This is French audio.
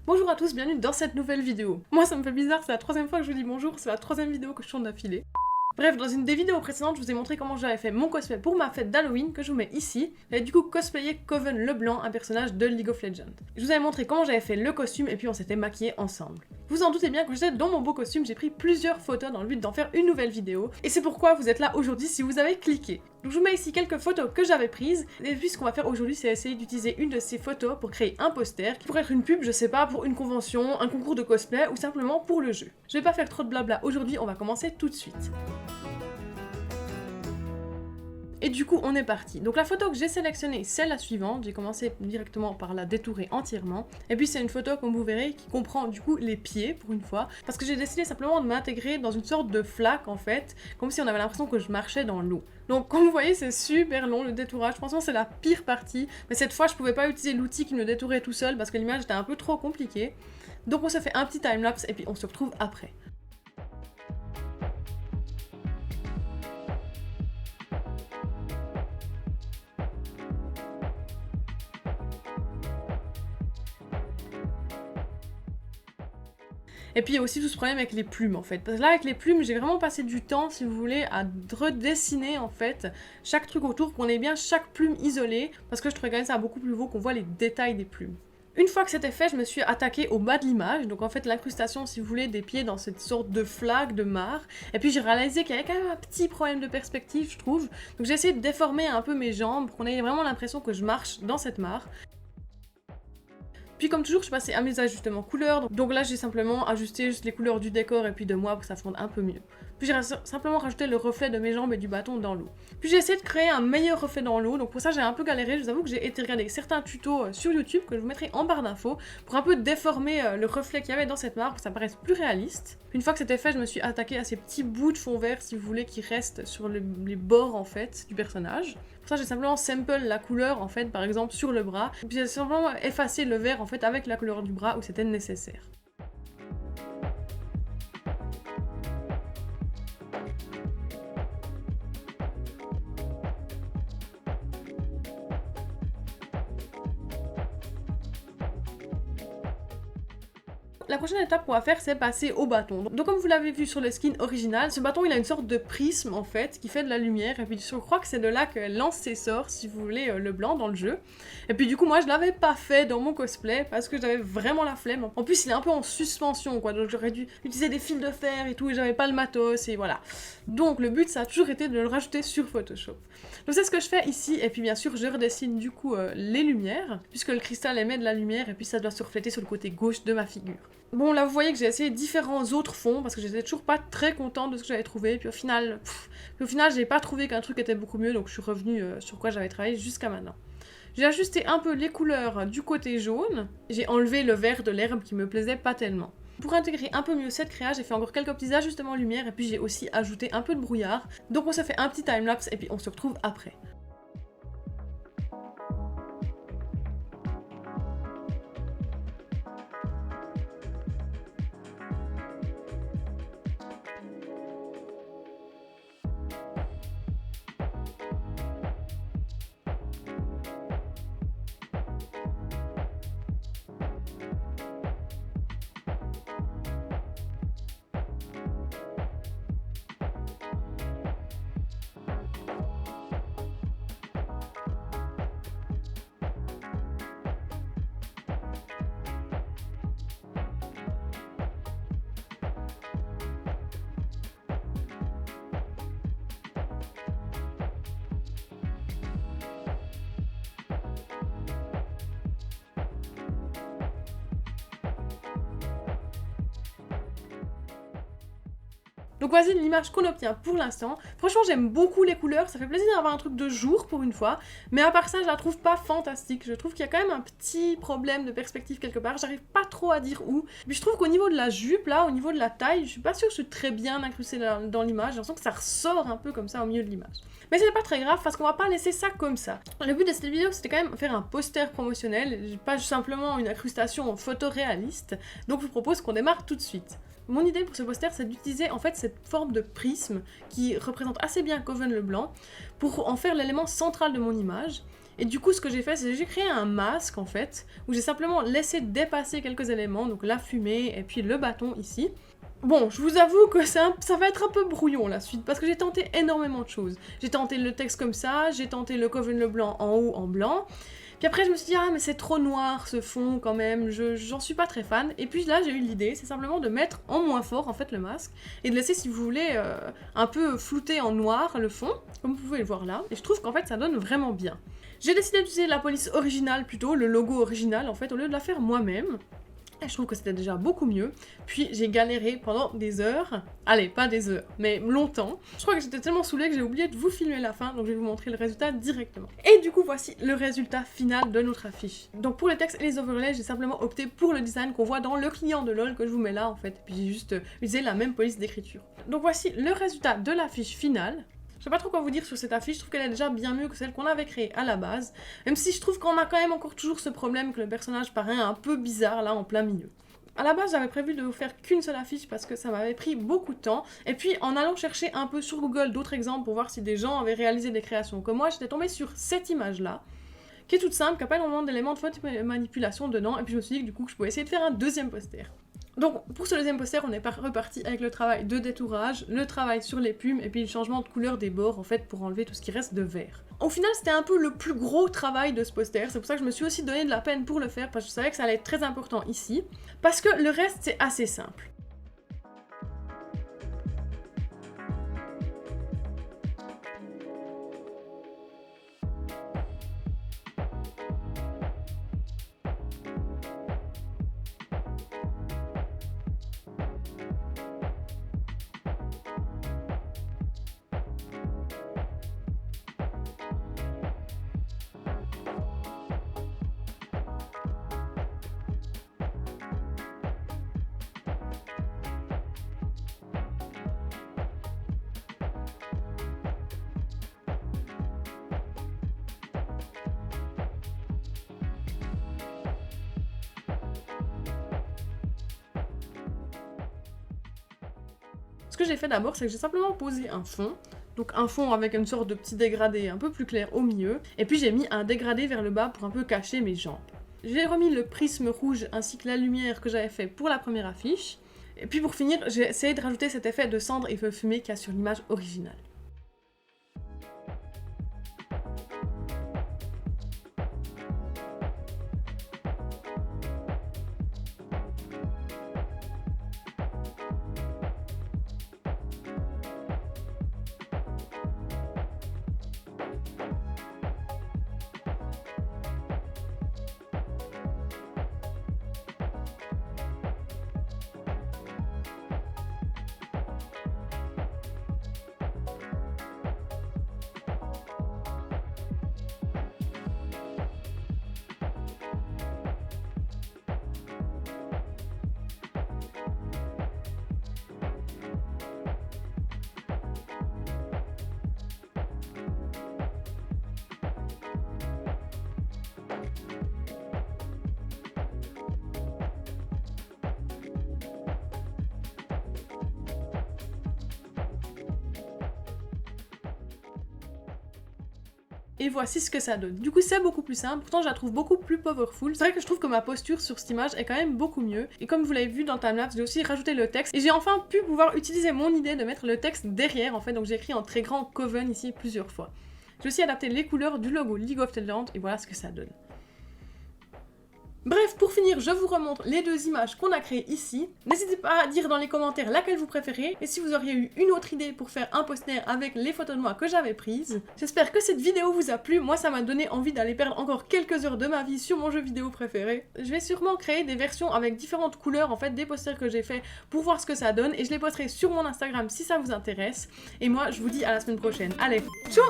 Bonjour à tous, bienvenue dans cette nouvelle vidéo. Moi ça me fait bizarre, c'est la troisième fois que je vous dis bonjour, c'est la troisième vidéo que je tourne d'affilée. Bref, dans une des vidéos précédentes, je vous ai montré comment j'avais fait mon cosplay pour ma fête d'Halloween, que je vous mets ici. J'avais du coup cosplayé Coven Leblanc, un personnage de League of Legends. Je vous avais montré comment j'avais fait le costume et puis on s'était maquillés ensemble. Vous en doutez bien, quand j'étais dans mon beau costume, j'ai pris plusieurs photos dans le but d'en faire une nouvelle vidéo. Et c'est pourquoi vous êtes là aujourd'hui si vous avez cliqué. Donc je vous mets ici quelques photos que j'avais prises, et puis ce qu'on va faire aujourd'hui c'est essayer d'utiliser une de ces photos pour créer un poster, qui pourrait être une pub, je sais pas, pour une convention, un concours de cosplay, ou simplement pour le jeu. Je vais pas faire trop de blabla aujourd'hui, on va commencer tout de suite. Et du coup, on est parti. Donc la photo que j'ai sélectionnée, c'est la suivante. J'ai commencé directement par la détourer entièrement. Et puis c'est une photo, comme vous verrez, qui comprend du coup les pieds, pour une fois. Parce que j'ai décidé simplement de m'intégrer dans une sorte de flaque, en fait. Comme si on avait l'impression que je marchais dans l'eau. Donc comme vous voyez, c'est super long le détourage. Franchement, c'est la pire partie. Mais cette fois, je pouvais pas utiliser l'outil qui me détourait tout seul parce que l'image était un peu trop compliquée. Donc on se fait un petit timelapse et puis on se retrouve après. Et puis il y a aussi tout ce problème avec les plumes en fait. Parce que là avec les plumes, j'ai vraiment passé du temps, si vous voulez, à redessiner en fait chaque truc autour, qu'on ait bien chaque plume isolée, parce que je trouvais quand même ça beaucoup plus beau qu'on voit les détails des plumes. Une fois que c'était fait, je me suis attaquée au bas de l'image, donc en fait l'incrustation, si vous voulez, des pieds dans cette sorte de flaque, de mare. Et puis j'ai réalisé qu'il y avait quand même un petit problème de perspective, je trouve. Donc j'ai essayé de déformer un peu mes jambes, pour qu'on ait vraiment l'impression que je marche dans cette mare. Puis comme toujours, je suis passée à mes ajustements couleurs, donc là j'ai simplement ajusté juste les couleurs du décor et puis de moi pour que ça fonde un peu mieux. Puis j'ai simplement rajouté le reflet de mes jambes et du bâton dans l'eau. Puis j'ai essayé de créer un meilleur reflet dans l'eau, donc pour ça j'ai un peu galéré, je vous avoue que j'ai été regarder certains tutos sur YouTube que je vous mettrai en barre d'infos pour un peu déformer le reflet qu'il y avait dans cette mare pour que ça paraisse plus réaliste. Puis une fois que c'était fait, je me suis attaquée à ces petits bouts de fond vert, si vous voulez, qui restent sur les bords en fait du personnage. Pour ça j'ai simplement sample la couleur en fait, par exemple sur le bras, puis j'ai simplement effacé le vert en fait avec la couleur du bras où c'était nécessaire. La prochaine étape qu'on va faire, c'est passer au bâton. Donc comme vous l'avez vu sur le skin original, ce bâton il a une sorte de prisme en fait, qui fait de la lumière, et puis je crois que c'est de là que lance ses sorts, si vous voulez, le blanc dans le jeu. Et puis du coup moi je l'avais pas fait dans mon cosplay, parce que j'avais vraiment la flemme. En plus il est un peu en suspension quoi, donc j'aurais dû utiliser des fils de fer et tout, et j'avais pas le matos, et voilà. Donc le but ça a toujours été de le rajouter sur Photoshop. Donc c'est ce que je fais ici, et puis bien sûr je redessine du coup les lumières, puisque le cristal émet de la lumière, et puis ça doit se refléter sur le côté gauche de ma figure. Bon là vous voyez que j'ai essayé différents autres fonds, parce que j'étais toujours pas très contente de ce que j'avais trouvé, puis au final j'ai pas trouvé qu'un truc était beaucoup mieux, donc je suis revenue sur quoi j'avais travaillé jusqu'à maintenant. J'ai ajusté un peu les couleurs du côté jaune, j'ai enlevé le vert de l'herbe qui me plaisait pas tellement. Pour intégrer un peu mieux cette créa, j'ai fait encore quelques petits ajustements lumière, et puis j'ai aussi ajouté un peu de brouillard, donc on se fait un petit timelapse et puis on se retrouve après. Donc voici l'image qu'on obtient pour l'instant. Franchement j'aime beaucoup les couleurs, ça fait plaisir d'avoir un truc de jour pour une fois, mais à part ça je la trouve pas fantastique. Je trouve qu'il y a quand même un petit problème de perspective quelque part, j'arrive pas trop à dire où. Puis je trouve qu'au niveau de la jupe là, au niveau de la taille, je suis pas sûre que je suis très bien incrustée dans l'image, j'ai l'impression que ça ressort un peu comme ça au milieu de l'image. Mais c'est pas très grave parce qu'on va pas laisser ça comme ça. Le but de cette vidéo c'était quand même faire un poster promotionnel, pas simplement une incrustation photoréaliste, donc je vous propose qu'on démarre tout de suite. Mon idée pour ce poster, c'est d'utiliser en fait cette forme de prisme qui représente assez bien Coven Leblanc pour en faire l'élément central de mon image. Et du coup, ce que j'ai fait, c'est que j'ai créé un masque, en fait, où j'ai simplement laissé dépasser quelques éléments, donc la fumée et puis le bâton ici. Bon, je vous avoue que ça va être un peu brouillon la suite, parce que j'ai tenté énormément de choses. J'ai tenté le texte comme ça, j'ai tenté le Coven le blanc en haut en blanc, puis après je me suis dit, ah mais c'est trop noir ce fond quand même, j'en suis pas très fan, et puis là j'ai eu l'idée, c'est simplement de mettre en moins fort en fait le masque, et de laisser si vous voulez un peu flouter en noir le fond, comme vous pouvez le voir là, et je trouve qu'en fait ça donne vraiment bien. J'ai décidé d'utiliser la police originale plutôt, le logo original en fait, au lieu de la faire moi-même. Et je trouve que c'était déjà beaucoup mieux. Puis j'ai galéré pendant des heures. Allez, pas des heures, mais longtemps. Je crois que j'étais tellement saoulée que j'ai oublié de vous filmer la fin, donc je vais vous montrer le résultat directement. Et du coup, voici le résultat final de notre affiche. Donc pour les textes et les overlays, j'ai simplement opté pour le design qu'on voit dans le client de LOL que je vous mets là en fait. Puis j'ai juste utilisé la même police d'écriture. Donc voici le résultat de l'affiche finale. Je sais pas trop quoi vous dire sur cette affiche, je trouve qu'elle est déjà bien mieux que celle qu'on avait créée à la base, même si je trouve qu'on a quand même encore toujours ce problème que le personnage paraît un peu bizarre là en plein milieu. À la base, j'avais prévu de vous faire qu'une seule affiche parce que ça m'avait pris beaucoup de temps, et puis en allant chercher un peu sur Google d'autres exemples pour voir si des gens avaient réalisé des créations comme moi, j'étais tombée sur cette image-là, qui est toute simple, qui n'a pas énormément d'éléments de manipulation dedans, et puis je me suis dit que du coup je pouvais essayer de faire un deuxième poster. Donc pour ce deuxième poster, on est reparti avec le travail de détourage, le travail sur les plumes et puis le changement de couleur des bords en fait pour enlever tout ce qui reste de vert. Au final c'était un peu le plus gros travail de ce poster, c'est pour ça que je me suis aussi donné de la peine pour le faire parce que je savais que ça allait être très important ici, parce que le reste c'est assez simple. Ce que j'ai fait d'abord, c'est que j'ai simplement posé un fond, donc un fond avec une sorte de petit dégradé un peu plus clair au milieu, et puis j'ai mis un dégradé vers le bas pour un peu cacher mes jambes. J'ai remis le prisme rouge ainsi que la lumière que j'avais fait pour la première affiche, et puis pour finir, j'ai essayé de rajouter cet effet de cendre et feu fumé qu'il y a sur l'image originale. Et voici ce que ça donne. Du coup, c'est beaucoup plus simple, pourtant je la trouve beaucoup plus powerful. C'est vrai que je trouve que ma posture sur cette image est quand même beaucoup mieux. Et comme vous l'avez vu dans Timelapse, j'ai aussi rajouté le texte. Et j'ai enfin pu pouvoir utiliser mon idée de mettre le texte derrière, en fait. Donc j'ai écrit en très grand Coven ici plusieurs fois. J'ai aussi adapté les couleurs du logo League of Legends, et voilà ce que ça donne. Bref, pour finir, je vous remontre les deux images qu'on a créées ici. N'hésitez pas à dire dans les commentaires laquelle vous préférez et si vous auriez eu une autre idée pour faire un poster avec les photos de moi que j'avais prises. J'espère que cette vidéo vous a plu, moi ça m'a donné envie d'aller perdre encore quelques heures de ma vie sur mon jeu vidéo préféré. Je vais sûrement créer des versions avec différentes couleurs en fait des posters que j'ai fait pour voir ce que ça donne et je les posterai sur mon Instagram si ça vous intéresse. Et moi je vous dis à la semaine prochaine. Allez, ciao!